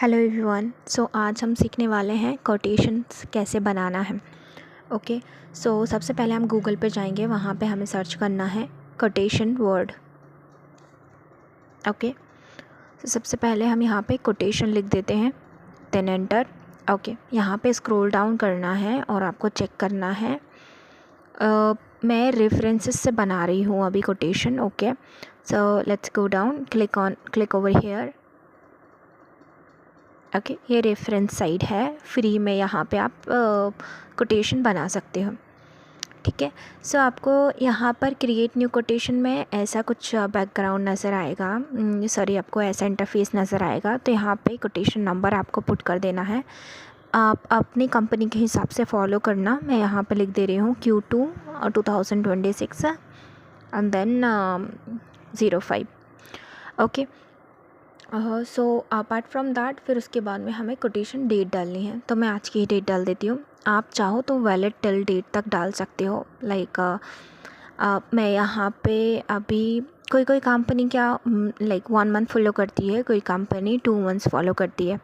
Hello everyone. आज हम सीखने वाले हैं कोटेशंस कैसे बनाना है। ओके। सबसे पहले हम गूगल पे जाएंगे, वहाँ पे हमें सर्च करना है कोटेशन वर्ड। ओके। सबसे पहले हम यहाँ पे कोटेशन लिख देते हैं, देन एंटर। ओके, यहाँ पे स्क्रॉल डाउन करना है और आपको चेक करना है। मैं रेफरेंसेस से बना रही हूँ अभी quotation. Okay, so let's go down, click over here. Okay, ये रेफरेंस साइट है, फ्री में यहाँ पे आप कोटेशन बना सकते हो। ठीक है। आपको यहाँ पर क्रिएट न्यू कोटेशन में ऐसा कुछ बैकग्राउंड नज़र आएगा, सॉरी आपको ऐसा इंटरफेस नज़र आएगा। तो यहाँ पे कोटेशन नंबर आपको पुट कर देना है। आप अपनी कंपनी के हिसाब से फॉलो करना। मैं यहाँ पे लिख दे रही हूँ Q2 2026 and then 05। Okay. Apart from that फिर उसके बाद में हमें कोटेशन डेट डालनी है, तो मैं आज की ही डेट डाल देती हूँ। आप चाहो तो वैलिड टिल डेट तक डाल सकते हो। लाइक मैं यहाँ पे अभी कोई कंपनी क्या लाइक 1 मंथ फॉलो करती है, कोई कंपनी 2 मंथ्स फॉलो करती है।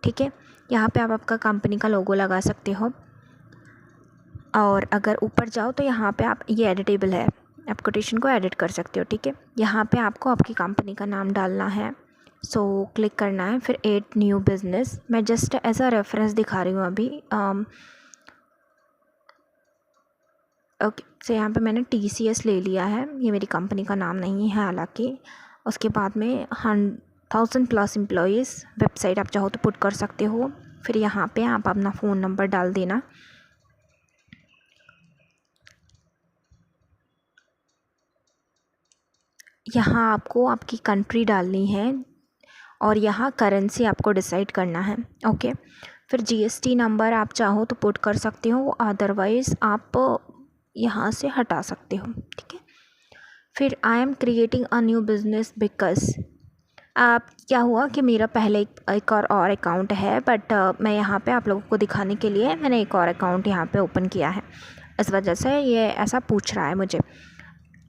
ठीक है। यहाँ पे आप आपका कंपनी का लोगो लगा सकते हो, और अगर ऊपर जाओ तो यहाँ पे आप ये एडिटेबल है, आप कोटेशन को एडिट कर सकते हो। ठीक है। यहाँ पे आपको आपकी कंपनी का नाम डालना है, क्लिक करना है, फिर ऐड न्यू बिज़नेस। मैं जस्ट ऐसा रेफरेंस दिखा रही हूँ अभी। ओके, यहाँ पे मैंने TCS ले लिया है, ये मेरी कंपनी का नाम नहीं है हालांकि। उसके बाद में 1000+ एम्प्लॉयज़, वेबसाइट आप चाहो तो पुट कर सकते हो। फिर यहाँ पे आप अपना फ़ोन नंबर डाल देना। यहाँ आपको आपकी कंट्री डालनी है और यहाँ करेंसी आपको डिसाइड करना है। ओके। फिर GST नंबर आप चाहो तो पुट कर सकते हो, अदरवाइज़ आप यहाँ से हटा सकते हो। ठीक है। फिर I am creating a new business because आप क्या हुआ कि मेरा पहले एक और अकाउंट है, बट मैं यहाँ पे आप लोगों को दिखाने के लिए मैंने एक और अकाउंट यहाँ पे ओपन किया है, इस वजह से ये ऐसा पूछ रहा है मुझे।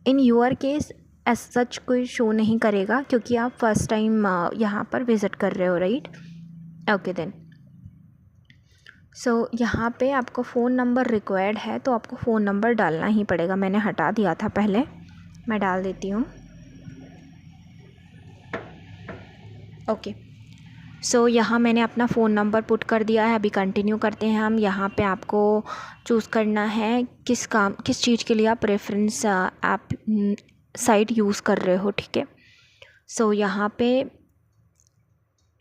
In your case as such कोई शो नहीं करेगा क्योंकि आप फर्स्ट टाइम यहाँ पर विज़िट कर रहे हो, राइट। Okay then. यहाँ पे आपको फ़ोन नंबर रिक्वायर्ड है, तो आपको फ़ोन नंबर डालना ही पड़ेगा। मैंने हटा दिया था पहले, मैं डाल देती हूँ। ओके। यहाँ मैंने अपना फ़ोन नंबर पुट कर दिया है। अभी कंटिन्यू करते हैं हम। यहाँ पे आपको चूज़ करना है किस चीज़ के लिए आप रेफरेंस ऐप साइट यूज़ कर रहे हो। ठीक है। यहाँ पे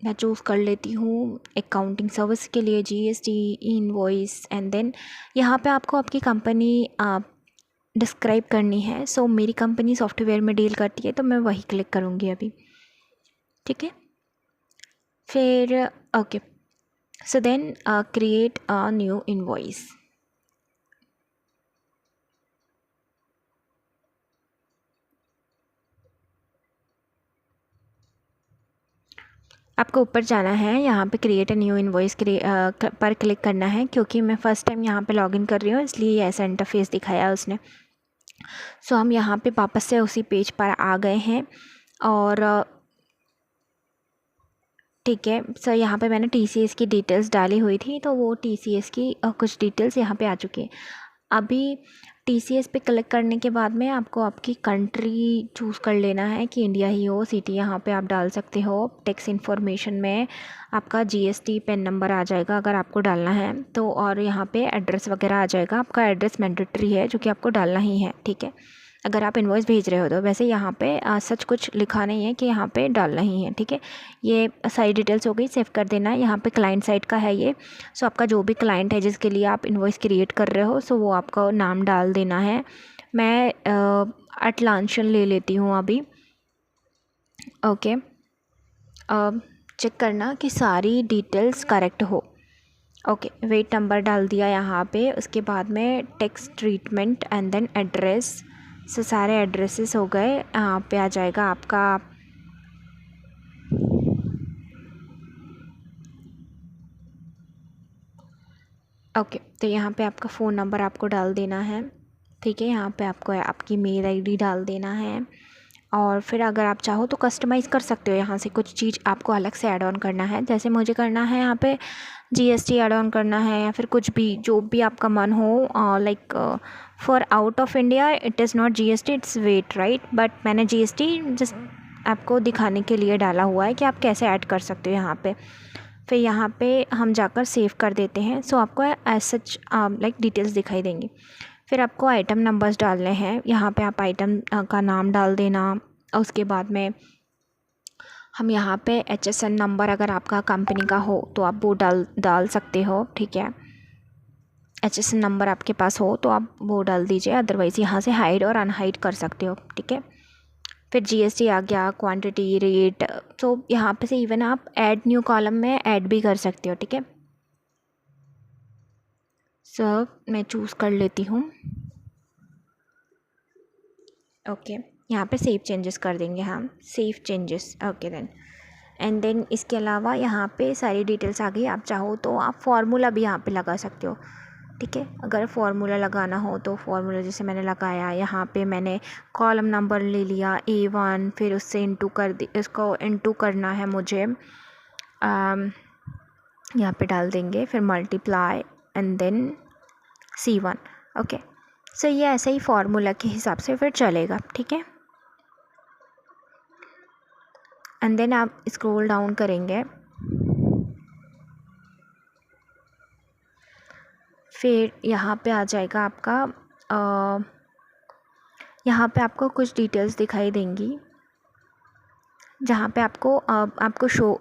मैं चूज़ कर लेती हूँ अकाउंटिंग सर्विस के लिए GST इनवॉइस, एंड देन यहाँ पे आपको आपकी कंपनी डिस्क्राइब करनी है। मेरी कंपनी सॉफ्टवेयर में डील करती है, तो मैं वही क्लिक करूँगी अभी। ठीक है। फिर okay, then create a new invoice. आपको ऊपर जाना है, यहाँ पे क्रिएट अ न्यू इनवॉइस पर क्लिक करना है, क्योंकि मैं फ़र्स्ट टाइम यहाँ पे लॉगिन कर रही हूँ इसलिए ऐसा इंटरफेस दिखाया उसने। हम यहाँ पे वापस से उसी पेज पर आ गए हैं, और ठीक है। यहाँ पे मैंने TCS की डिटेल्स डाली हुई थी, तो वो TCS की कुछ डिटेल्स यहाँ पे आ चुकी है। अभी TCS पे क्लिक करने के बाद में आपको आपकी कंट्री चूज़ कर लेना है कि इंडिया ही हो। सिटी यहाँ पे आप डाल सकते हो। टैक्स इन्फॉर्मेशन में आपका GST पेन नंबर आ जाएगा अगर आपको डालना है तो, और यहाँ पे एड्रेस वगैरह आ जाएगा। आपका एड्रेस मैंडेटरी है जो कि आपको डालना ही है। ठीक है। अगर आप इनवॉइस भेज रहे हो तो, वैसे यहाँ पे सच कुछ लिखा नहीं है कि यहाँ पे डालना ही है। ठीक है। ये सारी डिटेल्स हो गई, सेव कर देना है। यहाँ पे क्लाइंट साइड का है ये। आपका जो भी क्लाइंट है जिसके लिए आप इनवॉइस क्रिएट कर रहे हो, वो आपका नाम डाल देना है। मैं अटलांशन ले लेती हूँ अभी। ओके। चेक करना कि सारी डिटेल्स करेक्ट हो। ओके, वेट नंबर डाल दिया यहाँ पे। उसके बाद में tax treatment and then address. सारे एड्रेसेस हो गए। यहाँ पे आ जाएगा आपका ओके। तो यहाँ पे आपका फ़ोन नंबर आपको डाल देना है। ठीक है। यहाँ पे आपको आपकी मेल ID डाल देना है, और फिर अगर आप चाहो तो कस्टमाइज़ कर सकते हो, यहाँ से कुछ चीज़ आपको अलग से ऐड ऑन करना है, जैसे मुझे करना है यहाँ पे जीएसटी ऐड ऑन करना है, या फिर कुछ भी जो भी आपका मन हो। Like for out of India it is not GST, its weight, right, but मैंने जीएसटी जस्ट आपको दिखाने के लिए डाला हुआ है कि आप कैसे ऐड कर सकते हो यहाँ पे। फिर यहाँ पे हम जाकर सेव कर देते हैं। सो आपको एज सच लाइक डिटेल्स दिखाई देंगी। फिर आपको आइटम नंबर्स डालने हैं, यहाँ पे आप आइटम का नाम डाल देना। उसके बाद में हम यहाँ पे HSN नंबर अगर आपका कंपनी का हो तो आप वो डाल सकते हो, ठीक है। HSN नंबर आपके पास हो तो आप वो डाल दीजिए, अदरवाइज़ यहाँ से हाइड और अनहाइड कर सकते हो, ठीक है। फिर जीएसटी आ गया, क्वांटिटी, रेट, तो यहाँ पे से इवन आप ऐड न्यू कॉलम में ऐड भी कर सकते हो, ठीक है। सो मैं चूज़ कर लेती हूँ, ओके। यहाँ पे सेव चेंजेस कर देंगे हम, save changes, okay then. And then इसके अलावा यहाँ पे सारी डिटेल्स आ गई। आप चाहो तो आप फार्मूला भी यहाँ पे लगा सकते हो, ठीक है। अगर फार्मूला लगाना हो तो फार्मूला जैसे मैंने लगाया, यहाँ पे मैंने कॉलम नंबर ले लिया A1, फिर उससे इंटू कर दी, इसको इंटू करना है मुझे, यहाँ पे डाल देंगे, फिर multiply and then C1, okay. So ये ऐसे ही फार्मूला के हिसाब से फिर चलेगा, ठीक है। एंड देन आप स्क्रॉल डाउन करेंगे, फिर यहाँ पे आ जाएगा आपका यहाँ पे आपको कुछ डिटेल्स दिखाई देंगी, जहाँ पे आपको शो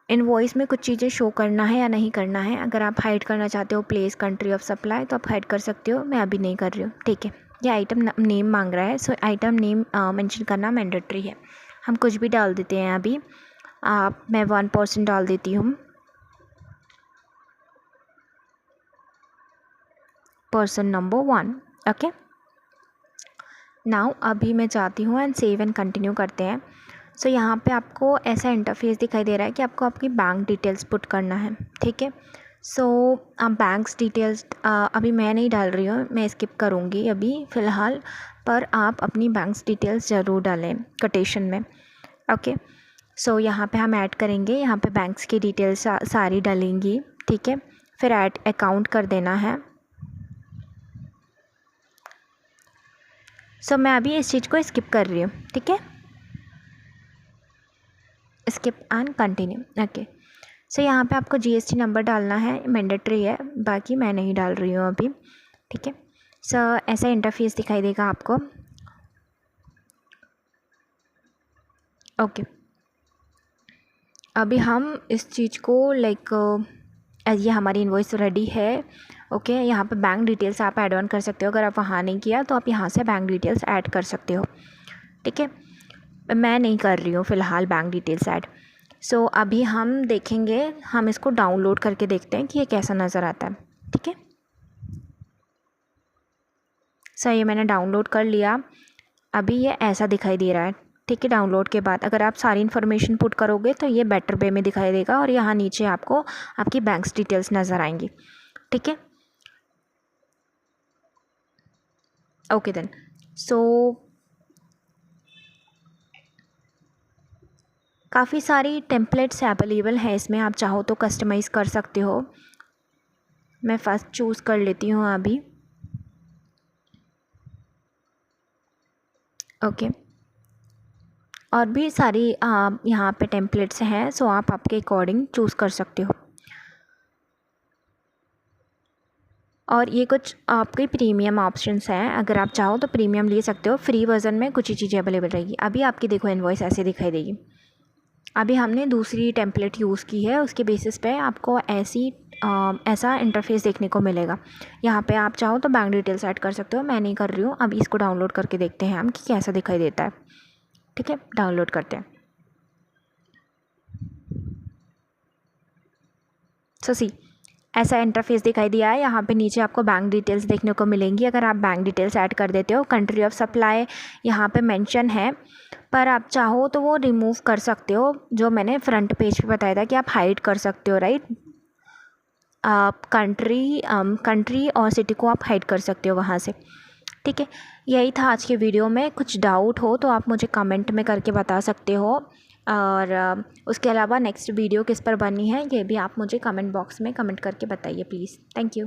इनवॉइस में कुछ चीज़ें शो करना है या नहीं करना है। अगर आप हाइड करना चाहते हो प्लेस, कंट्री ऑफ सप्लाई, तो आप हाइड कर सकते हो, मैं अभी नहीं कर रही हूँ, ठीक है। ये आइटम नेम मांग रहा है, सो आइटम नेम मेंशन करना मैंडेटरी है। हम कुछ भी डाल देते हैं अभी, मैं 1% डाल देती हूँ, पर्सन नंबर 1, ओके। नाउ अभी मैं चाहती हूँ एंड सेव एंड कंटिन्यू करते हैं। सो यहाँ पे आपको ऐसा इंटरफेस दिखाई दे रहा है कि आपको आपकी बैंक डिटेल्स पुट करना है, ठीक है। सो आप बैंक्स डिटेल्स अभी मैं नहीं डाल रही हूँ, मैं स्किप करूँगी अभी फ़िलहाल, पर आप अपनी बैंक्स डिटेल्स ज़रूर डालें कोटेशन में, ओके। सो यहाँ पे हम ऐड करेंगे, यहाँ पे बैंक्स की डिटेल्स सारी डालेंगी, ठीक है। फिर ऐड अकाउंट कर देना है। सो मैं अभी इस चीज़ को स्किप कर रही हूँ, ठीक है, स्किप एंड कंटिन्यू, ओके। सो यहाँ पे आपको जीएसटी नंबर डालना है, मैंडेटरी है, बाकी मैं नहीं डाल रही हूँ अभी, ठीक है। सो ऐसा इंटरफेस दिखाई देगा आपको, ओके। अभी हम इस चीज़ को लाइक ये हमारी इनवॉइस रेडी है, ओके। यहाँ पे बैंक डिटेल्स आप ऐड ऑन कर सकते हो, अगर आप वहाँ नहीं किया तो आप यहाँ से बैंक डिटेल्स ऐड कर सकते हो, ठीक है। मैं नहीं कर रही हूँ फ़िलहाल बैंक डिटेल्स ऐड। सो अभी हम देखेंगे, हम इसको डाउनलोड करके देखते हैं कि ये कैसा नज़र आता है, ठीक है। सो ये मैंने डाउनलोड कर लिया, अभी ये ऐसा दिखाई दे रहा है, ठीक है। डाउनलोड के बाद अगर आप सारी इन्फॉर्मेशन पुट करोगे तो ये बेटर वे में दिखाई देगा, और यहाँ नीचे आपको आपकी बैंक्स डिटेल्स नज़र आएंगी, ठीक है, ओके देन। सो काफ़ी सारी टेम्पलेट्स अवेलेबल है इसमें, आप चाहो तो कस्टमाइज़ कर सकते हो। मैं फर्स्ट चूज़ कर लेती हूँ अभी, ओके। और भी सारी यहाँ पे टेम्पलेट्स हैं, सो आप आपके अकॉर्डिंग चूज़ कर सकते हो। और ये कुछ आपके प्रीमियम ऑप्शंस हैं, अगर आप चाहो तो प्रीमियम ले सकते हो, फ्री वर्जन में कुछ ही चीज़ें अवेलेबल रहेगी। अभी आपकी देखो इनवॉइस ऐसे दिखाई देगी, अभी हमने दूसरी टेम्पलेट यूज़ की है, उसके बेसिस पे आपको ऐसा इंटरफेस देखने को मिलेगा। यहाँ पे आप चाहो तो बैंक डिटेल्स ऐड कर सकते हो, मैं नहीं कर रही हूँ। अभी इसको डाउनलोड करके देखते हैं हम कि कैसा दिखाई देता है, ठीक है। डाउनलोड करते हैं। सो सी ऐसा इंटरफेस दिखाई दिया है, यहाँ पे नीचे आपको बैंक डिटेल्स देखने को मिलेंगी। अगर आप बैंक डिटेल्स ऐड कर देते हो, कंट्री ऑफ सप्लाई यहाँ पे मेंशन है, पर आप चाहो तो वो रिमूव कर सकते हो, जो मैंने फ्रंट पेज पे बताया था कि आप हाइड कर सकते हो, राइट। आप कंट्री और सिटी को आप हाइड कर सकते हो वहाँ से, ठीक है, यही था आज के वीडियो में। कुछ डाउट हो तो आप मुझे कमेंट में करके बता सकते हो, और उसके अलावा नेक्स्ट वीडियो किस पर बनी है ये भी आप मुझे कमेंट बॉक्स में कमेंट करके बताइए प्लीज़। Thank you.